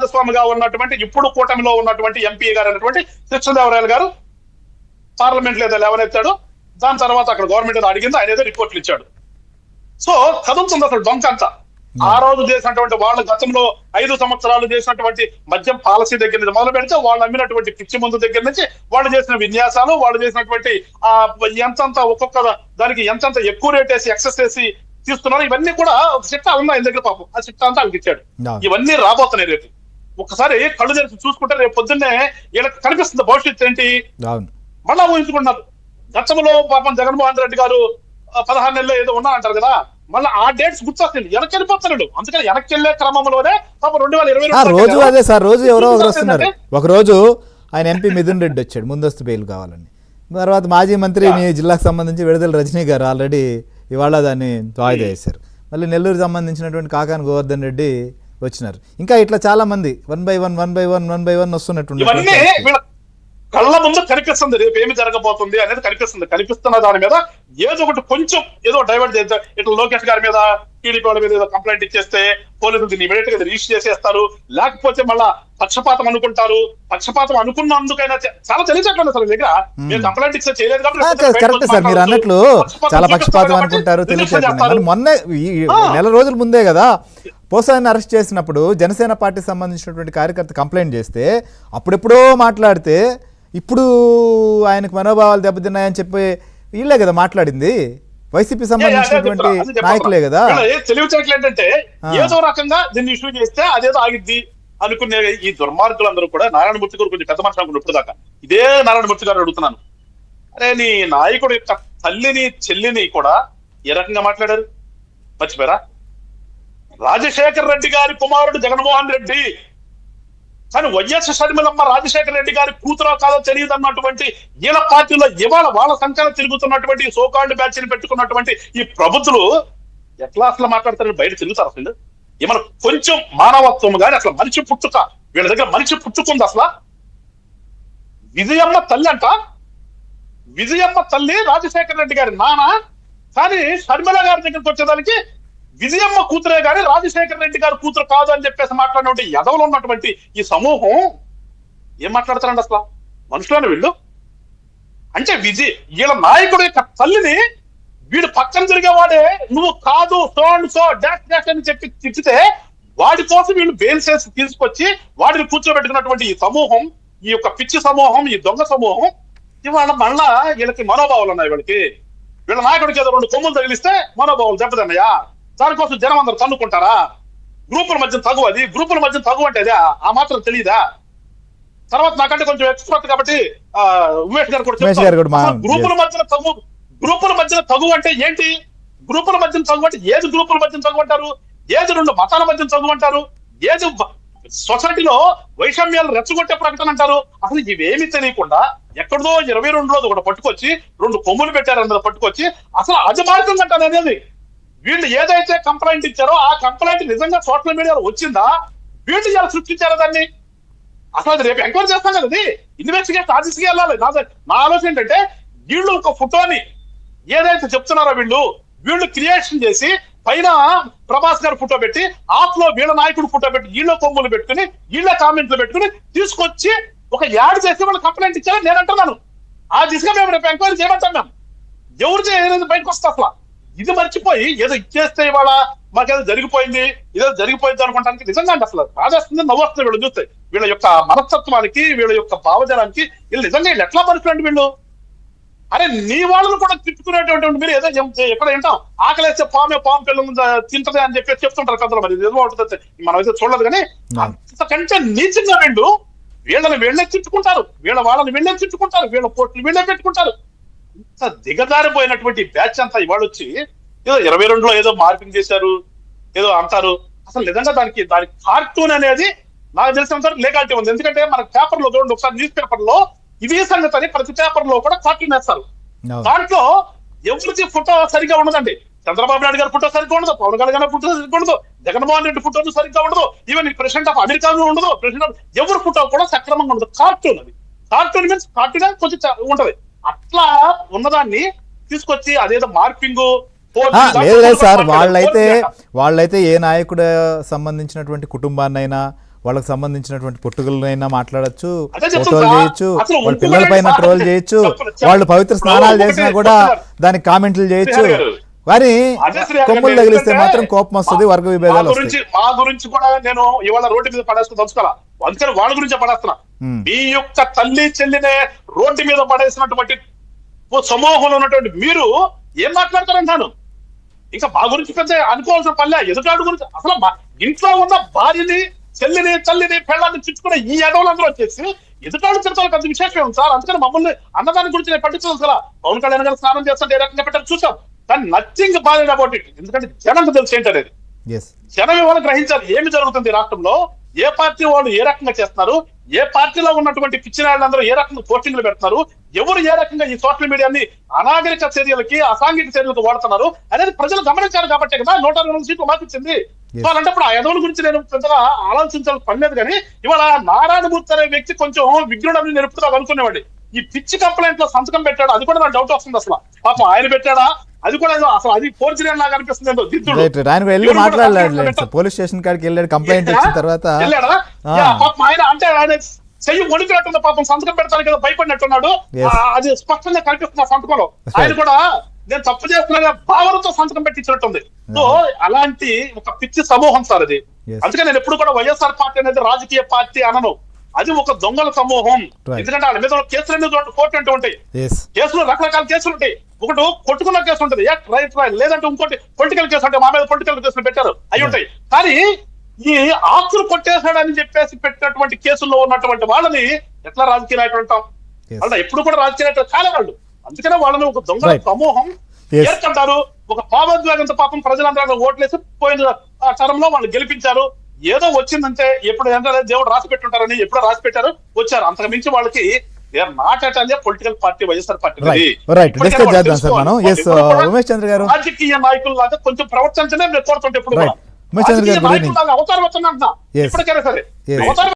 భాగస్వామిగా ఉన్నటువంటి ఇప్పుడు కూటమిలో ఉన్నటువంటి ఎంపీ గారు అయినటువంటి కృష్ణదేవరాయలు గారు పార్లమెంట్ లో ఏదో లేవనెత్తాడు. దాని తర్వాత అక్కడ గవర్నమెంట్ అడిగింది, ఆయన ఏదో రిపోర్ట్లు ఇచ్చాడు. సో కదులుతుంది అసలు డొంక అంతా. ఆ రోజు చేసినటువంటి వాళ్ళు గతంలో 5 సంవత్సరాలు చేసినటువంటి మద్యం పాలసీ దగ్గర నుంచి మొదలు పెడితే వాళ్ళు అమ్మినటువంటి పిచ్చి మందు దగ్గర నుంచి వాళ్ళు చేసిన విన్యాసాలు, వాళ్ళు చేసినటువంటి ఎంతంత ఒక్కొక్క దానికి ఎంతంత ఎక్కువ రేట్ వేసి ఎక్సెస్ వేసి తీస్తున్నారు, ఇవన్నీ కూడా ఒక చిట్టా ఉంది ఆయన దగ్గర. పాపం ఆ చిట్టా అంతా ఆయనకి ఇచ్చాడు. ఇవన్నీ రాబోతున్నాయి రేపు. ఒకసారి కళ్ళు తెరిచి చూసుకుంటే రేపు పొద్దున్నే వీళ్ళకి కనిపిస్తుంది భవిష్యత్తు ఏంటి. మళ్ళా ఊహించుకుంటున్నారు. గతంలో పాపం జగన్మోహన్ రెడ్డి గారు 16 నెలలు ఏదో ఉన్నా అంటారు కదా, మళ్ళీ ఆ డేట్స్ గుర్తొస్తుంది, వెనక్కి వెళ్ళిపోతున్నాడు. అందుకని వెనక్కి వెళ్ళే క్రమంలోనే 2022 రోజు అదే సార్, రోజు ఎవరో ఒకరు వస్తున్నారు. ఒక రోజు ఆయన ఎంపీ మిథున్ రెడ్డి వచ్చాడు ముందస్తు బెయిల్ కావాలని. తర్వాత మాజీ మంత్రి మీ జిల్లాకు సంబంధించి విడుదల రజనీ గారు ఆల్రెడీ ఇవాళ దాన్ని వాయిదా వేశారు. మళ్ళీ నెల్లూరు సంబంధించినటువంటి కాకాని గోవర్ధన్ రెడ్డి వచ్చినారు. ఇంకా ఇట్లా చాలా మంది 1 by 1 వస్తున్నట్టు కళ్ళ ముందు కనిపిస్తుంది రేపు ఏమి జరగబోతుంది అనేది కనిపిస్తున్న దాని మీద ఏదో ఒకటి కొంచెం ఏదో డైవర్ట్ చేస్తారు. ఇట్లా లోకేష్ గారి మీద టీడీపీ వాళ్ళ మీద ఏదో కంప్లైంట్ ఇచ్చేస్తే పోలీసులు దీన్ని ఇమీడియట్ గా రిజిస్టర్ చేసేస్తారు. లేకపోతే మళ్ళా పక్షపాతం అనుకుంటారు. పక్షపాతం అనుకున్నందుకైనా చాలా తెలియజేయట్లేదు అసలు దగ్గర మీరు కంప్లైంట్ ఇచ్చే చేయలేదు కరెక్ట్ సార్, మీరు అన్నట్లు చాలా పక్షపాతం అనుకుంటారు తెలియజేయట్లేదు. మొన్న నెల రోజుల ముందే కదా పోసాన్ని అరెస్ట్ చేసినప్పుడు జనసేన పార్టీకి సంబంధించినటువంటి కార్యకర్త కంప్లైంట్ చేస్తే అప్పుడెప్పుడో మాట్లాడితే ఇప్పుడు ఆయనకు మనోభావాలు దెబ్బతిన్నాయని చెప్పి వీళ్ళే కదా మాట్లాడింది, వైసీపీ సంబంధించినటువంటి నాయకులే కదా. తెలివితేటలు ఏంటంటే ఏదో రకంగా దీన్ని ఇష్యూ చేస్తే అదేదో ఆగిద్ది అనుకునే ఈ దుర్మార్గులందరూ కూడా నారాయణమూర్తి గారు కొంచెం పెద్ద మనిషి అనుకున్న ఇప్పుడు దాకా ఇదే నారాయణమూర్తి గారు అడుగుతున్నాను, అరే నీ నాయకుడు యొక్క తల్లిని చెల్లిని కూడా ఏ రకంగా మాట్లాడారు మర్చిపోయారా? రాజశేఖర్ రెడ్డి గారి కుమారుడు జగన్మోహన్ రెడ్డి, కానీ వైఎస్ షర్మిలమ్మ రాజశేఖర రెడ్డి గారి కూతురో కాదో తెలియదు అన్నటువంటి ఈల పార్టీలో ఇవాళ వాళ్ళ సంఖ్యలో తిరుగుతున్నటువంటి సోకాల్డ్ బ్యాచ్ ని పెట్టుకున్నటువంటి ఈ ప్రభుత్వలు ఎట్లా అసలు మాట్లాడతారు, బయట తిరుగుతారు. అసలు ఏమన్నా కొంచెం మానవత్వం కానీ అసలు మనిషి పుట్టుక వీళ్ళ దగ్గర మనిషి పుట్టుకుంది. అసలు విజయమ్మ తల్లి అంట, విజయమ్మ తల్లి రాజశేఖర రెడ్డి గారి నాన్న, కానీ షర్మిల గారి దగ్గరికి వచ్చేదానికి విజయమ్మ కూతురే గాని రాజశేఖర రెడ్డి గారి కూతురు కాదు అని చెప్పేసి మాట్లాడినటువంటి ఎదవలు ఉన్నటువంటి ఈ సమూహం ఏం మాట్లాడతారండి అసలు మనుషులను వీళ్ళు? అంటే వీళ్ళ నాయకుడు యొక్క తల్లిని వీడు పక్కన తిరిగేవాడే నువ్వు కాదు సో డాష్ డాష్ అని చెప్పి తిట్టితే వాడి కోసం వీళ్ళు బెయిల్ చేసి తీసుకొచ్చి వాడిని కూర్చోబెట్టుకున్నటువంటి ఈ సమూహం, ఈ యొక్క పిచ్చి సమూహం, ఈ దొంగ సమూహం ఇవాళ మళ్ళా వీళ్ళకి మనోభావాలు ఉన్నాయి. వీళ్ళ నాయకుడికి ఏదో 2 కొమ్ములు తగిలిస్తే మనోభావాలు దెబ్బతిన్నాయా? దానికోసం జనం అందరూ తన్నుకుంటారా? గ్రూపుల మధ్య తగు, అది గ్రూపుల మధ్య తగు అంటే అదే ఆ మాత్రం తెలియదా? తర్వాత నాకంటే కొంచెం ఎక్స్పర్ట్ కాబట్టి ఉమేష్ గారు కూడా చెప్తారు గ్రూపుల మధ్యన తగు అంటే ఏంటి? గ్రూపుల మధ్యన తగు అంటే ఏది గ్రూపుల మధ్యన తగు అంటారు? ఏది 2 మతాల మధ్యన తగు అంటారు? ఏది సొసైటీలో వైషమ్యాలు రెచ్చగొట్టే ప్రకటన అంటారు? అసలు ఇవేమి తెలియకుండా ఎక్కడదో 22లో ఒకటి పట్టుకొచ్చి 2 కొమ్ములు పెట్టారు, అందులో పట్టుకొచ్చి అసలు అజమార్గం అంటారు అనేది. వీళ్ళు ఏదైతే కంప్లైంట్ ఇచ్చారో ఆ కంప్లైంట్ నిజంగా సోషల్ మీడియాలో వచ్చిందా? వీళ్ళు ఇలా సృష్టించారా దాన్ని? అసలు అది రేపు ఎంక్వైరీ చేస్తాం కదా, అది ఇన్వెస్టిగేషన్ ఆఫీస్కి వెళ్ళాలి. నా ఆలోచన ఏంటంటే వీళ్ళు ఒక ఫోటోని ఏదైతే చెప్తున్నారో వీళ్ళు క్రియేషన్ చేసి పైన ప్రభాస్ గారు ఫోటో పెట్టి ఆఫ్ లో వీళ్ళ నాయకుడు ఫోటో పెట్టి వీళ్ళ కొమ్ములు పెట్టుకుని వీళ్ళ కామెంట్లు పెట్టుకుని తీసుకొచ్చి ఒక యాడ్ చేసి వాళ్ళు కంప్లైంట్ ఇచ్చారని నేను అంటున్నాను. ఆ దిశగా మేము రేపు ఎంక్వైరీ చేయమంటాం. మేము ఎవరు ఏదైతే బయటకు వస్తా అసలు ఇది మర్చిపోయి ఏదో ఇచ్చేస్తే ఇవాళ మాకేదో జరిగిపోయింది ఇదేదో జరిగిపోయింది అనుకుంటానికి నిజంగా అంటే అసలు రాజేస్తుంది, నవ్వు వస్తుంది వీళ్ళు చూస్తే. వీళ్ళ యొక్క మనస్తత్వానికి వీళ్ళ యొక్క భావజనానికి వీళ్ళు నిజంగా వీళ్ళు ఎట్లా మనుషులండి వీళ్ళు? అరే నీ వాళ్ళను కూడా తిట్టుకునేటువంటి మీరు ఏదో ఎక్కడ వింటాం, ఆకలేస్తే పాము పిల్లలు తింటది అని చెప్పేసి చెప్తుంటారు కథలు. మరి ఏదో ఉంటుంది మనం అయితే చూడలేదు, కానీ అంతకంటే నీచంగా వీళ్ళని వీళ్ళే తిట్టుకుంటారు, వీళ్ళ వాళ్ళని వీళ్ళే తిట్టుకుంటారు, వీళ్ళ పోట్లు వీళ్ళే పెట్టుకుంటారు. ఇంత దిగజారిపోయినటువంటి బ్యాచ్ అంతా ఇవాళ వచ్చి ఏదో 22లో ఏదో మార్పింగ్ చేశారు ఏదో అంటారు. అసలు నిజంగా దానికి కార్టూన్ అనేది నాకు తెలిసినంత లేగాలిటీ ఉంది. ఎందుకంటే మన పేపర్ లో చూడండి ఒకసారి, న్యూస్ పేపర్ లో ఇదే సంగతి ప్రతి పేపర్ లో కూడా కార్టూన్ వేస్తారు. దాంట్లో ఎవరిది ఫోటో సరిగ్గా ఉండదండి. చంద్రబాబు నాయుడు గారి ఫోటో సరిగ్గా ఉండదు, పవన్ కళ్యాణ్ గారి ఫోటో సరిగ్గా ఉండదు, జగన్మోహన్ రెడ్డి ఫోటో సరిగ్గా ఉండదు, ఈవెన్ ప్రెసిడెంట్ ఆఫ్ అమెరికా ఉండదు, ప్రెసిడెంట్ ఎవరి ఫోటో కూడా సక్రమంగా ఉండదు. కార్టూన్ అది. కార్టూన్ మీన్స్ కార్టూన్ కొంచెం ఉంటది. అట్లా ఉన్నదాన్ని తీసుకొచ్చి అదేదో మార్పింగ్ లేదు సార్. వాళ్ళైతే ఏ నాయకుడు సంబంధించినటువంటి కుటుంబాన్నైనా వాళ్ళకి సంబంధించినటువంటి పుట్టుకలైనా మాట్లాడచ్చు, అదే చెప్తున్నా ఫోటోలు సార్. చేయొచ్చు, అసలు వాళ్ళ ఒప్పుకోలేదు పిల్లల పైన సార్. ట్రోల్ చేయొచ్చు, వాళ్ళు పవిత్ర స్నానాలు చేసినా కూడా దానికి కామెంట్లు చేయొచ్చు. శ్రీహరి గారు. కానీ అదే శ్రీహరి గారు, కొమ్ములు తగిలిస్తే ఎందుకంటే మాత్రం కోపం వస్తుంది, వర్గ విభేదాలు వస్తాయి. మా గురించి కూడా నేను ఇవాళ రోడ్డు మీద పడేస్తున్నా తెలుసుకోవాలా, అందుకని వాళ్ళ గురించే పడేస్తున్నా. మీ యొక్క తల్లి చెల్లినే రోడ్డు మీద పడేసినటువంటి సమూహంలో ఉన్నటువంటి మీరు ఏం మాట్లాడతారంటాను. ఇంకా మా గురించి పెద్ద అనుకోవాల్సిన పల్లె ఎదుటాడు గురించి అసలు మా ఇంట్లో ఉన్న భార్యని చెల్లిని తల్లిని పెళ్ళాన్ని చుట్టుకునే ఈ ఎడవలందరూ వచ్చేసి ఎదుటాడు తిడతారు పెద్ద విశేషం ఉంది సార్. అందుకని మమ్మల్ని అన్నదాని గురించి నేను పట్టించదు కదా. పవన్ కళ్యాణ్ గారు స్నానం చేస్తుంటే ఏ రకంగా పెట్టారు చూసాం, కానీ నథింగ్ బాధ అబౌట్ ఇట్. ఎందుకంటే జనం తెలుసు ఏంటనేది, జనం ఇవాళ గ్రహించాలి ఏమి జరుగుతుంది రాష్ట్రంలో, ఏ పార్టీ వాళ్ళు ఏ రకంగా చేస్తున్నారు, ఏ పార్టీలో ఉన్నటువంటి పిచ్చినాళ్ళందరూ ఏ రకంగా పోస్టింగ్లు పెడుతున్నారు, ఎవరు ఏ రకంగా ఈ సోషల్ మీడియాని అనాగరిక చర్యలకి అసాంఘిక చర్యలకు వాడుతున్నారు అనేది ప్రజలు గమనించారు కాబట్టి కదా 120 సీట్లు మార్పించింది. సో అలాంటప్పుడు ఆ ఎదవుల గురించి నేను పెద్దగా ఆలోచించాల్సిన పని లేదు. కానీ ఇవాళ నారాయణమూర్తి అనే వ్యక్తి కొంచెం విఘ్నుడని నేర్పుతారు అనుకునేవాడి. ఈ పిచ్చి కంప్లైంట్ లో సంతకం పెట్టాడు, అది కూడా నాకు డౌట్ వస్తుంది. అసలు పాపం ఆయన పెట్టాడా, అది కూడా అసలు అది ఫోర్జరీ లాగా అనిపిస్తుంది. మాట్లాడలేదు పోలీస్ స్టేషన్ కాడికి వెళ్ళాడు, కంప్లైంట్ ఇచ్చిన తర్వాత పాపం ఆయన అంటే ఆయన చెయ్యి వణికినట్టుంది, పాపం సంతకం పెడతాను కదా భయపడినట్టున్నాడు. అది స్పష్టంగా కనిపిస్తున్న సంతకంలో ఆయన కూడా నేను తప్పు చేస్తున్నా భావనతో సంతకం పెట్టించినట్టుంది. సో అలాంటి ఒక పిచ్చి సమూహం సార్ అది. అందుకని నేను ఎప్పుడు కూడా వైఎస్ఆర్ పార్టీ అనేది రాజకీయ పార్టీ అనను, అది ఒక దొంగల సమూహం. ఎందుకంటే వాళ్ళ మీద కేసులు కోర్టు అంటూ ఉంటాయి, కేసులు రకరకాల కేసులు ఉంటాయి. ఒకటి కొట్టుకున్న కేసు ఉంటుంది, రైట్ లేదంటే ఇంకోటి పొలిటికల్ కేసు అంటే మా మీద పొలిటికల్ కేసులు పెట్టారు అయి ఉంటాయి. కానీ ఈ ఆస్తులు కొట్టేశాడని చెప్పేసి పెట్టినటువంటి కేసుల్లో ఉన్నటువంటి వాళ్ళని ఎట్లా రాజకీయ నాయకులు అంటాం? వాళ్ళ ఎప్పుడు కూడా రాజకీయ నాయకులు కాలే వాళ్ళు. అందుకనే వాళ్ళని ఒక దొంగల సమూహం ఏర్పడ్డారు. ఒక భావోద్వేగంతో పాపం ప్రజలందరూ ఓట్లేసి పోయిన తరంలో వాళ్ళు గెలిపించారు. ఏదో వచ్చిందంటే ఎప్పుడు ఏంటంటే దేవుడు రాసి పెట్టుంటారని ఎప్పుడో రాసి పెట్టారు, వచ్చారు. అంతకు మించి వాళ్ళకి పొలిటికల్ పార్టీ వైఎస్ఆర్ పార్టీ రాజకీయ నాయకుల్లాగా కొంచెం ప్రవర్తించనే కోరుతుంటే ఎప్పుడు అవతారం వచ్చిందంటున్నా ఎప్పటికైనా సరే అవతారం